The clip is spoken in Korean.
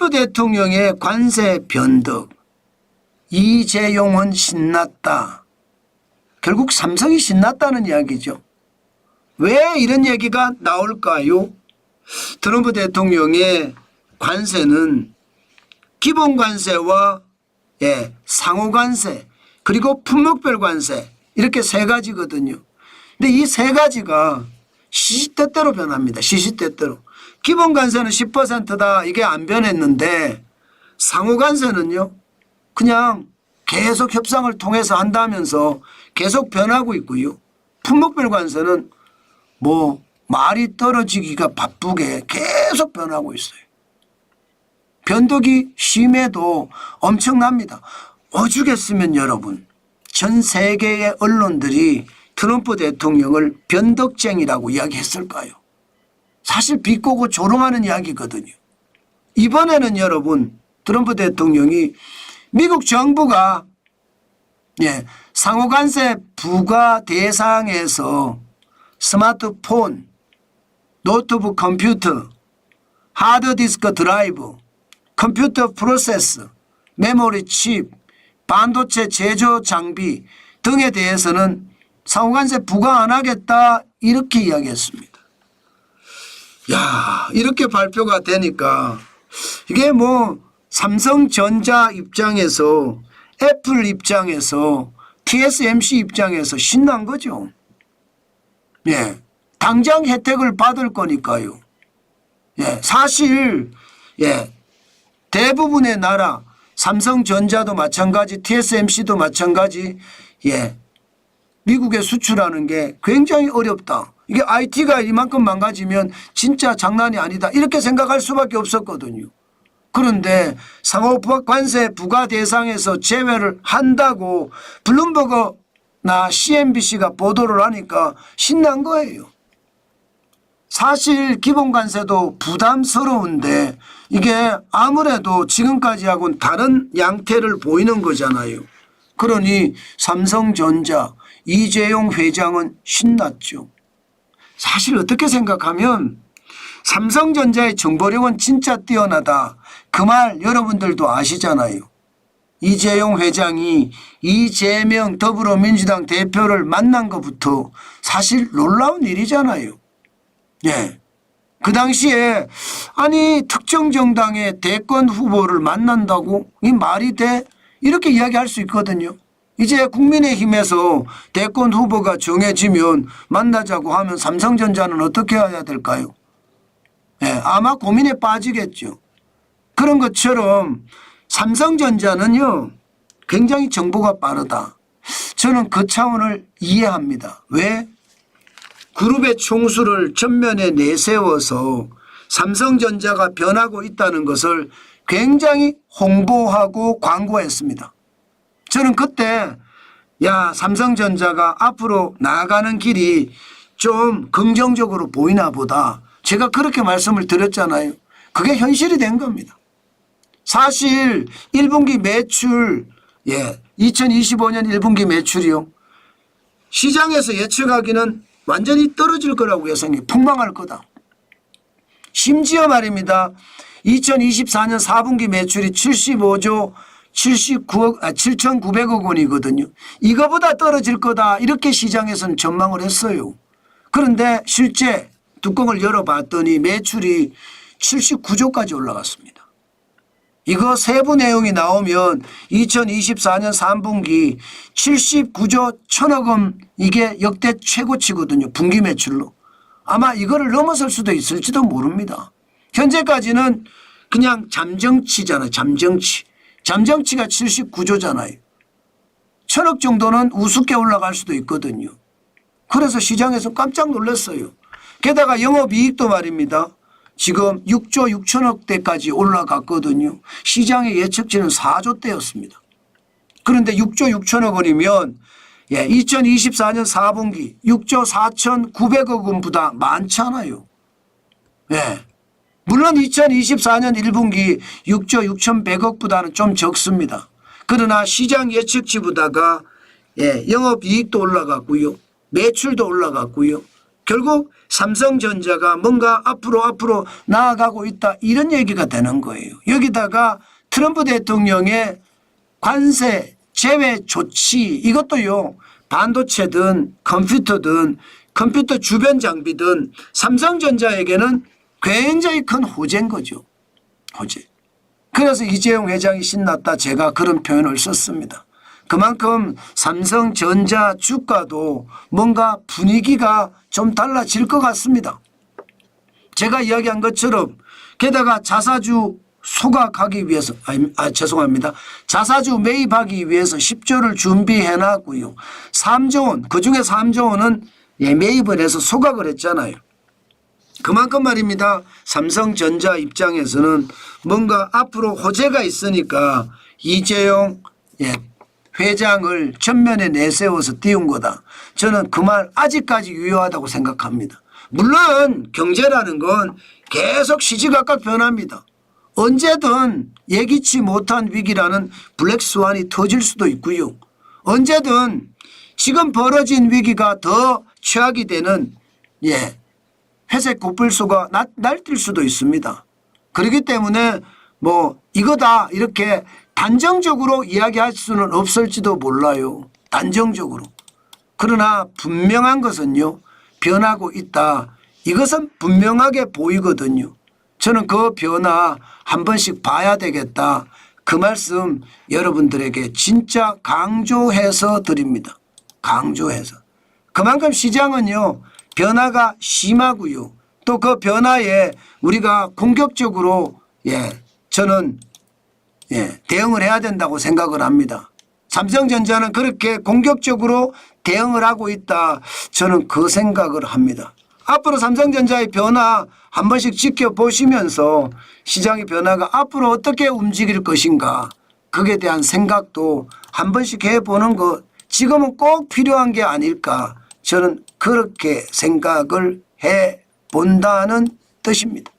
트럼프 대통령의 관세 변덕, 이재용은 신났다. 결국 삼성이 신났다는 이야기죠. 왜 이런 얘기가 나올까요? 트럼프 대통령의 관세는 기본 관세와 상호 관세 그리고 품목별 관세 이렇게 세 가지거든요. 근데 이 세 가지가 시시때때로 변합니다. 시시때때로. 기본 관세는 10%다. 이게 안 변했는데 상호 관세는요. 그냥 계속 협상을 통해서 한다면서 계속 변하고 있고요. 품목별 관세는 뭐 말이 떨어지기가 바쁘게 계속 변하고 있어요. 변덕이 심해도 엄청납니다. 오죽했으면 여러분 전 세계의 언론들이 트럼프 대통령을 변덕쟁이라고 이야기했을까요? 사실 비꼬고 조롱하는 이야기거든요. 이번에는 여러분 트럼프 대통령이 미국 정부가 상호관세 부과 대상에서 스마트폰, 노트북 컴퓨터, 하드디스크 드라이브, 컴퓨터 프로세스, 메모리 칩, 반도체 제조 장비 등에 대해서는 상호관세 부과 안 하겠다 이렇게 이야기했습니다. 야, 이렇게 발표가 되니까 이게 뭐 삼성전자 입장에서 애플 입장에서 TSMC 입장에서 신난 거죠. 당장 혜택을 받을 거니까요. 사실 대부분의 나라 삼성전자도 마찬가지 TSMC도 마찬가지 미국에 수출하는 게 굉장히 어렵다. 이게 IT가 이만큼 망가지면 진짜 장난이 아니다. 이렇게 생각할 수밖에 없었거든요. 그런데 상호관세 부과 대상에서 제외를 한다고 블룸버그나 CNBC가 보도를 하니까 신난 거예요. 사실 기본관세도 부담스러운데 이게 아무래도 지금까지하고는 다른 양태를 보이는 거잖아요. 그러니 삼성전자 이재용 회장은 신났죠. 사실 어떻게 생각하면 삼성전자의 정보력은 진짜 뛰어나다. 그 말 여러분들도 아시잖아요. 이재용 회장이 이재명 더불어민주당 대표를 만난 것부터 사실 놀라운 일이잖아요. 그 당시에 아니 특정 정당의 대권 후보를 만난다고 이 말이 돼? 이렇게 이야기할 수 있거든요. 이제 국민의힘에서 대권 후보가 정해지면 만나자고 하면 삼성전자는 어떻게 해야 될까요? 아마 고민에 빠지겠죠. 그런 것처럼 삼성전자는요 굉장히 정보가 빠르다. 저는 그 차원을 이해합니다. 왜? 그룹의 총수를 전면에 내세워서 삼성전자가 변하고 있다는 것을 굉장히 홍보하고 광고했습니다. 저는 그때 삼성전자가 앞으로 나아가는 길이 좀 긍정적으로 보이나 보다. 제가 그렇게 말씀을 드렸잖아요. 그게 현실이 된 겁니다. 사실 1분기 매출 2025년 1분기 매출이요. 시장에서 예측하기는 완전히 떨어질 거라고 예상해. 폭망할 거다. 심지어 말입니다. 2024년 4분기 매출이 75조 7,900억 원이거든요. 이거보다 떨어질 거다 이렇게 시장에서는 전망을 했어요. 그런데 실제 뚜껑을 열어봤더니 매출이 79조까지 올라갔습니다. 이거 세부 내용이 나오면 2024년 3분기 79조 1,000억 원 이게 역대 최고치거든요. 분기 매출로. 아마 이거를 넘어설 수도 있을지도 모릅니다. 현재까지는 그냥 잠정치잖아요. 잠정치. 잠정치가 79조잖아요. 1,000억 정도는 우습게 올라갈 수도 있거든요. 그래서 시장에서 깜짝 놀랐어요. 게다가 영업이익도 말입니다. 지금 6조 6천억 대까지 올라갔거든요. 시장의 예측치는 4조 대였습니다. 그런데 6조 6천억 원이면 2024년 4분기 6조 4,900억 원보다 많잖아요. 물론 2024년 1분기 6조 6,100억보다는 좀 적습니다. 그러나 시장 예측치보다가 영업이익도 올라갔고요. 매출도 올라갔고요. 결국 삼성전자가 뭔가 앞으로 나아가고 있다 이런 얘기가 되는 거예요. 여기다가 트럼프 대통령의 관세 제외 조치 이것도요. 반도체든 컴퓨터든 컴퓨터 주변 장비든 삼성전자에게는 굉장히 큰 호재인 거죠. 호재. 그래서 이재용 회장이 신났다 제가 그런 표현을 썼습니다. 그만큼 삼성전자 주가도 뭔가 분위기가 좀 달라질 것 같습니다. 제가 이야기한 것처럼 게다가 자사주 소각하기 위해서 죄송합니다. 자사주 매입하기 위해서 10조를 준비해 놨고요. 3조 원 그중에 3조 원은 매입을 해서 소각을 했잖아요. 그만큼 말입니다. 삼성전자 입장에서는 뭔가 앞으로 호재가 있으니까 이재용 회장을 전면에 내세워서 띄운 거다. 저는 그 말 아직까지 유효하다고 생각합니다. 물론 경제라는 건 계속 시시각각 변합니다. 언제든 예기치 못한 위기라는 블랙스완이 터질 수도 있고요. 언제든 지금 벌어진 위기가 더 최악이 되는 회색 코뿔소가 날뛸 수도 있습니다. 그렇기 때문에 뭐 이거다 이렇게 단정적으로 이야기할 수는 없을지도 몰라요. 단정적으로. 그러나 분명한 것은요. 변하고 있다. 이것은 분명하게 보이거든요. 저는 그 변화 한 번씩 봐야 되겠다. 그 말씀 여러분들에게 진짜 강조해서 드립니다. 강조해서. 그만큼 시장은요. 변화가 심하고요. 또 그 변화에 우리가 공격적으로 저는 대응을 해야 된다고 생각을 합니다. 삼성전자는 그렇게 공격적으로 대응을 하고 있다. 저는 그 생각을 합니다. 앞으로 삼성전자의 변화 한 번씩 지켜보시면서 시장의 변화가 앞으로 어떻게 움직일 것인가 그에 대한 생각도 한 번씩 해보는 것 지금은 꼭 필요한 게 아닐까 저는 그렇게 생각을 해본다는 뜻입니다.